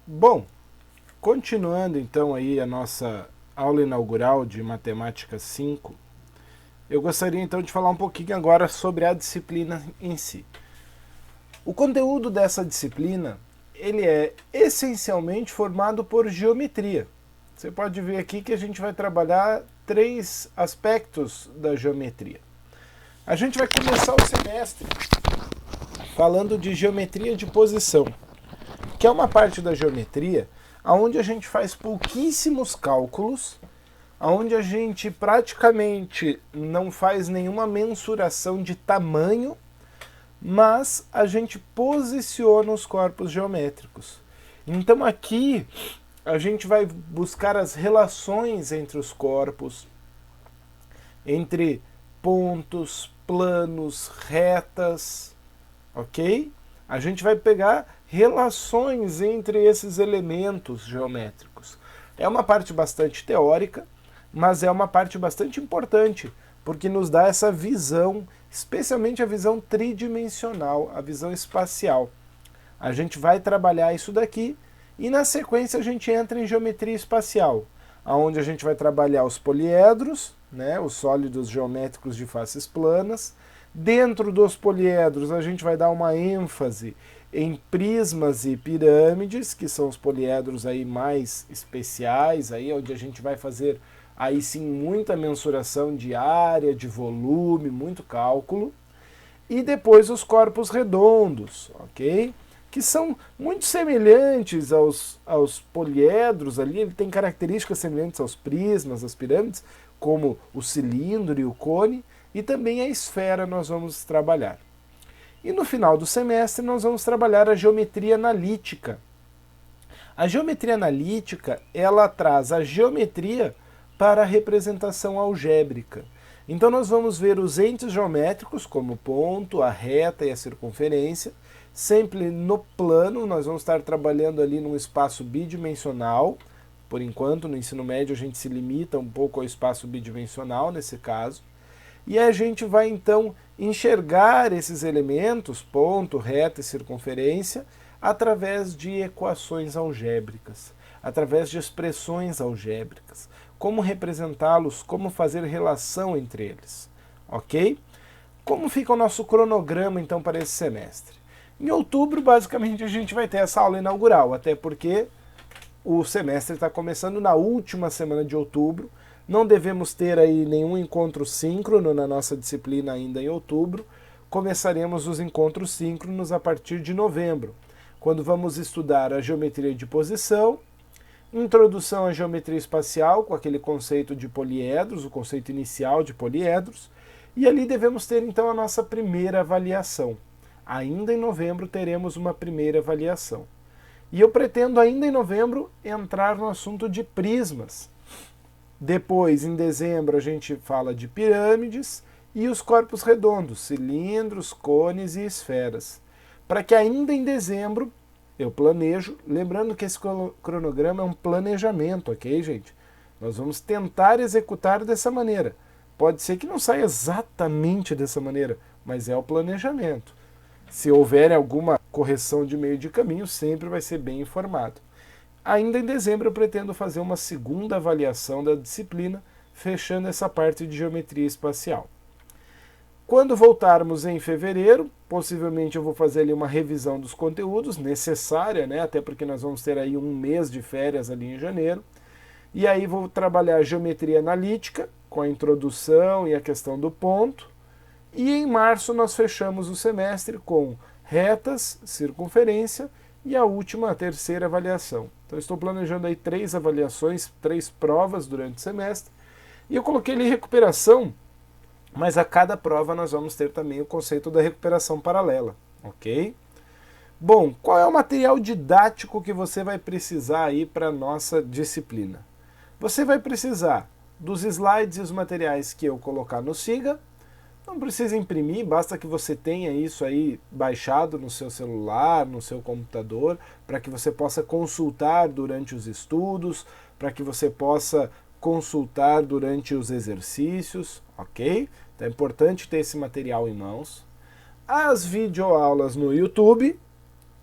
Bom, continuando então aí a nossa aula inaugural de Matemática 5, eu gostaria então de falar um pouquinho agora sobre a disciplina em si. O conteúdo dessa disciplina, ele é essencialmente formado por geometria. Você pode ver aqui que a gente vai trabalhar 3 aspectos da geometria. A gente vai começar o semestre falando de geometria de posição, que é uma parte da geometria onde a gente faz pouquíssimos cálculos, onde a gente praticamente não faz nenhuma mensuração de tamanho, mas a gente posiciona os corpos geométricos. Então aqui a gente vai buscar as relações entre os corpos, entre pontos, planos, retas, ok? A gente vai pegar relações entre esses elementos geométricos. É uma parte bastante teórica, mas é uma parte bastante importante, porque nos dá essa visão, especialmente a visão tridimensional, a visão espacial. A gente vai trabalhar isso daqui e na sequência a gente entra em geometria espacial, onde a gente vai trabalhar os poliedros, né, os sólidos geométricos de faces planas. Dentro dos poliedros a gente vai dar uma ênfase em prismas e pirâmides, que são os poliedros aí mais especiais, aí onde a gente vai fazer aí sim muita mensuração de área, de volume, muito cálculo. E depois os corpos redondos, ok? Que são muito semelhantes aos poliedros ali, ele tem características semelhantes aos prismas, às pirâmides, como o cilindro e o cone, e também a esfera nós vamos trabalhar. E no final do semestre nós vamos trabalhar a geometria analítica. A geometria analítica, ela traz a geometria para a representação algébrica. Então nós vamos ver os entes geométricos, como o ponto, a reta e a circunferência, sempre no plano. Nós vamos estar trabalhando ali num espaço bidimensional. Por enquanto, no ensino médio, a gente se limita um pouco ao espaço bidimensional nesse caso. E a gente vai então enxergar esses elementos, ponto, reta e circunferência, através de equações algébricas, através de expressões algébricas, como representá-los, como fazer relação entre eles, ok? Como fica o nosso cronograma então para esse semestre? Em outubro, basicamente, a gente vai ter essa aula inaugural, até porque o semestre está começando na última semana de outubro. Não devemos ter aí nenhum encontro síncrono na nossa disciplina ainda em outubro. Começaremos os encontros síncronos a partir de novembro, quando vamos estudar a geometria de posição, introdução à geometria espacial, com aquele conceito de poliedros, o conceito inicial de poliedros, e ali devemos ter então a nossa primeira avaliação. Ainda em novembro teremos uma primeira avaliação. E eu pretendo ainda em novembro entrar no assunto de prismas. Depois, em dezembro, a gente fala de pirâmides e os corpos redondos, cilindros, cones e esferas. Para que ainda em dezembro eu planejo, lembrando que esse cronograma é um planejamento, ok, gente? Nós vamos tentar executar dessa maneira. Pode ser que não saia exatamente dessa maneira, mas é o planejamento. Se houver alguma correção de meio de caminho, sempre vai ser bem informado. Ainda em dezembro eu pretendo fazer uma segunda avaliação da disciplina, fechando essa parte de geometria espacial. Quando voltarmos em fevereiro, possivelmente eu vou fazer ali uma revisão dos conteúdos, necessária, né? Até porque nós vamos ter aí um mês de férias ali em janeiro. E aí vou trabalhar geometria analítica, com a introdução e a questão do ponto. E em março nós fechamos o semestre com retas, circunferência e a última, a terceira avaliação. Então estou planejando aí 3 avaliações, 3 provas durante o semestre. E eu coloquei ali recuperação, mas a cada prova nós vamos ter também o conceito da recuperação paralela, ok? Bom, qual é o material didático que você vai precisar aí para a nossa disciplina? Você vai precisar dos slides e os materiais que eu colocar no Siga. Não precisa imprimir, basta que você tenha isso aí baixado no seu celular, no seu computador, para que você possa consultar durante os estudos, para que você possa consultar durante os exercícios, ok? Então é importante ter esse material em mãos. As videoaulas no YouTube,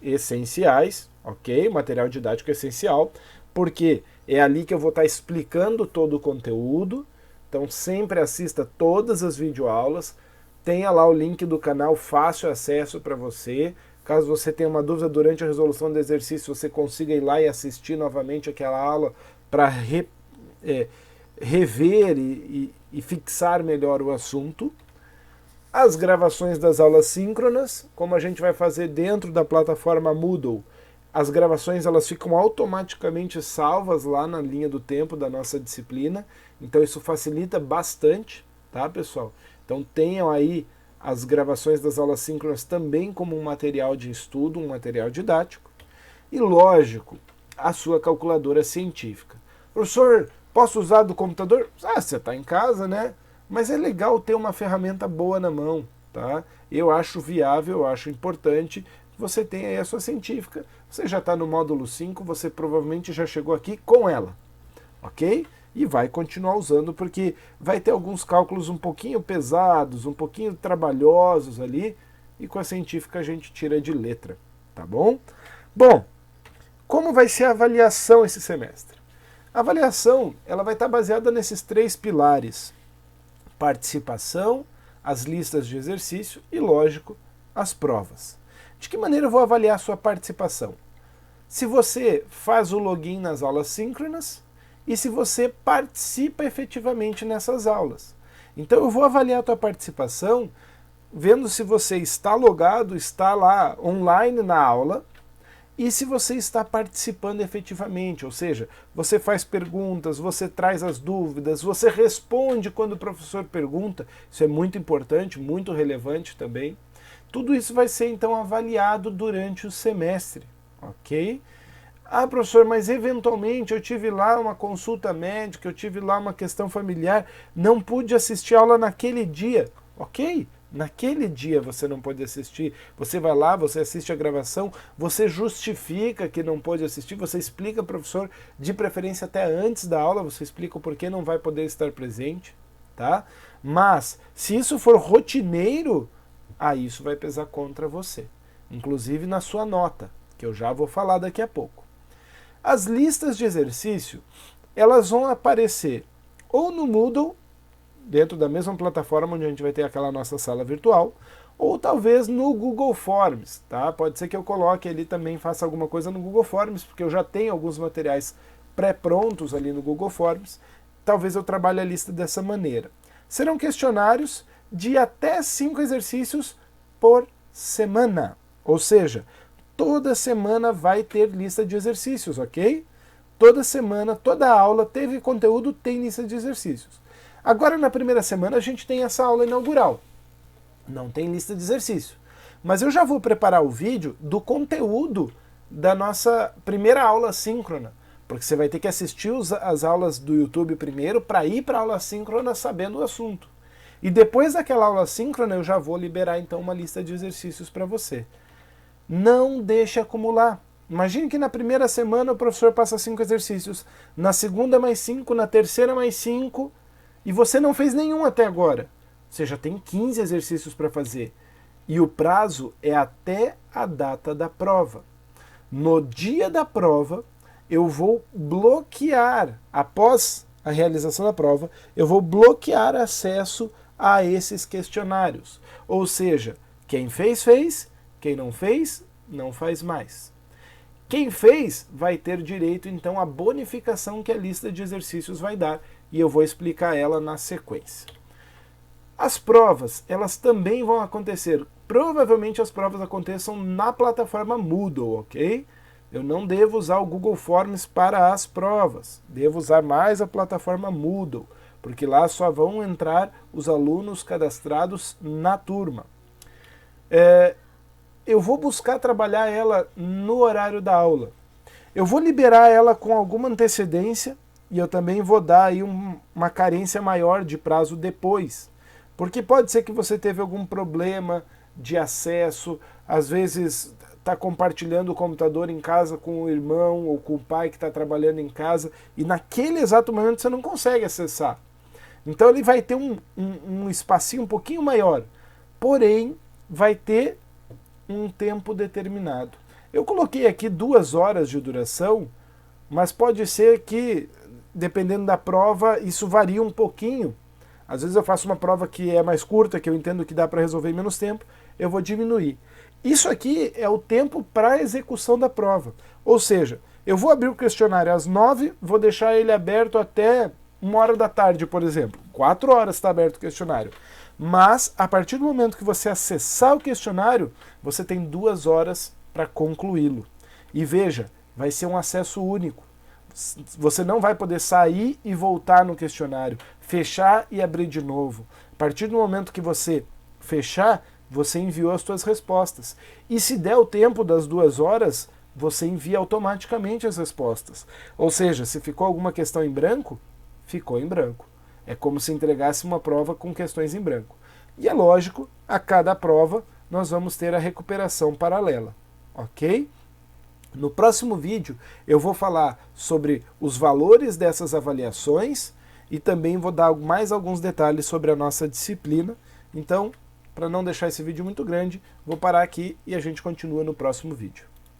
essenciais, ok? Material didático essencial, porque é ali que eu vou estar explicando todo o conteúdo. Então sempre assista todas as videoaulas, tenha lá o link do canal, fácil acesso para você. Caso você tenha uma dúvida durante a resolução do exercício, você consiga ir lá e assistir novamente aquela aula para rever e fixar melhor o assunto. As gravações das aulas síncronas, como a gente vai fazer dentro da plataforma Moodle, as gravações elas ficam automaticamente salvas lá na linha do tempo da nossa disciplina, então isso facilita bastante, tá, pessoal? Então tenham aí as gravações das aulas síncronas também como um material de estudo, um material didático. E lógico, a sua calculadora científica. Professor, posso usar do computador? Ah, você está em casa, né? Mas é legal ter uma ferramenta boa na mão, tá? Eu acho viável, eu acho importante que você tenha aí a sua científica. Você já está no módulo 5, você provavelmente já chegou aqui com ela, ok? E vai continuar usando, porque vai ter alguns cálculos um pouquinho pesados, um pouquinho trabalhosos ali, e com a científica a gente tira de letra, tá bom? Bom, como vai ser a avaliação esse semestre? A avaliação ela vai estar baseada nesses 3 pilares: participação, as listas de exercício e, lógico, as provas. De que maneira eu vou avaliar a sua participação? Se você faz o login nas aulas síncronas e se você participa efetivamente nessas aulas. Então eu vou avaliar a tua participação vendo se você está logado, está lá online na aula, e se você está participando efetivamente, ou seja, você faz perguntas, você traz as dúvidas, você responde quando o professor pergunta, isso é muito importante, muito relevante também. Tudo isso vai ser então avaliado durante o semestre, ok? Ah, professor, mas eventualmente eu tive lá uma consulta médica, eu tive lá uma questão familiar, não pude assistir a aula naquele dia, ok? Naquele dia você não pode assistir, você vai lá, você assiste a gravação, você justifica que não pode assistir, você explica ao professor, de preferência até antes da aula, você explica o porquê não vai poder estar presente, tá? Mas, se isso for rotineiro, aí isso vai pesar contra você, inclusive na sua nota, que eu já vou falar daqui a pouco. As listas de exercício, elas vão aparecer ou no Moodle, dentro da mesma plataforma onde a gente vai ter aquela nossa sala virtual, ou talvez no Google Forms, tá? Pode ser que eu coloque ali também, faça alguma coisa no Google Forms, porque eu já tenho alguns materiais pré-prontos ali no Google Forms, talvez eu trabalhe a lista dessa maneira. Serão questionários de até 5 exercícios por semana, ou seja, toda semana vai ter lista de exercícios, ok? Toda semana, toda aula teve conteúdo, tem lista de exercícios. Agora, na primeira semana, a gente tem essa aula inaugural. Não tem lista de exercício. Mas eu já vou preparar o vídeo do conteúdo da nossa primeira aula síncrona. Porque você vai ter que assistir as aulas do YouTube primeiro para ir para a aula síncrona sabendo o assunto. E depois daquela aula síncrona, eu já vou liberar então uma lista de exercícios para você. Não deixe acumular. Imagine que na primeira semana o professor passa 5 exercícios, na segunda mais 5, na terceira mais 5... e você não fez nenhum até agora. Você já tem 15 exercícios para fazer. E o prazo é até a data da prova. No dia da prova, eu vou bloquear, após a realização da prova, eu vou bloquear acesso a esses questionários. Ou seja, quem fez, fez. Quem não fez, não faz mais. Quem fez vai ter direito, então, à bonificação que a lista de exercícios vai dar, e eu vou explicar ela na sequência. As provas, elas também vão acontecer. Provavelmente as provas aconteçam na plataforma Moodle, ok? Eu não devo usar o Google Forms para as provas. Devo usar mais a plataforma Moodle, porque lá só vão entrar os alunos cadastrados na turma. Eu vou buscar trabalhar ela no horário da aula. Eu vou liberar ela com alguma antecedência, e eu também vou dar aí uma carência maior de prazo depois. Porque pode ser que você teve algum problema de acesso, às vezes está compartilhando o computador em casa com o irmão ou com o pai que está trabalhando em casa, e naquele exato momento você não consegue acessar. Então ele vai ter um espacinho um pouquinho maior, porém vai ter um tempo determinado. Eu coloquei aqui 2 horas de duração, mas pode ser que, dependendo da prova, isso varia um pouquinho. Às vezes eu faço uma prova que é mais curta, que eu entendo que dá para resolver em menos tempo, eu vou diminuir. Isso aqui é o tempo para a execução da prova. Ou seja, eu vou abrir o questionário às 9, vou deixar ele aberto até 1 hora da tarde, por exemplo. 4 horas está aberto o questionário. Mas, a partir do momento que você acessar o questionário, você tem 2 horas para concluí-lo. E veja, vai ser um acesso único. Você não vai poder sair e voltar no questionário, fechar e abrir de novo. A partir do momento que você fechar, você enviou as suas respostas. E se der o tempo das 2 horas, você envia automaticamente as respostas. Ou seja, se ficou alguma questão em branco, ficou em branco. É como se entregasse uma prova com questões em branco. E é lógico, a cada prova nós vamos ter a recuperação paralela, ok? No próximo vídeo eu vou falar sobre os valores dessas avaliações e também vou dar mais alguns detalhes sobre a nossa disciplina. Então, para não deixar esse vídeo muito grande, vou parar aqui e a gente continua no próximo vídeo.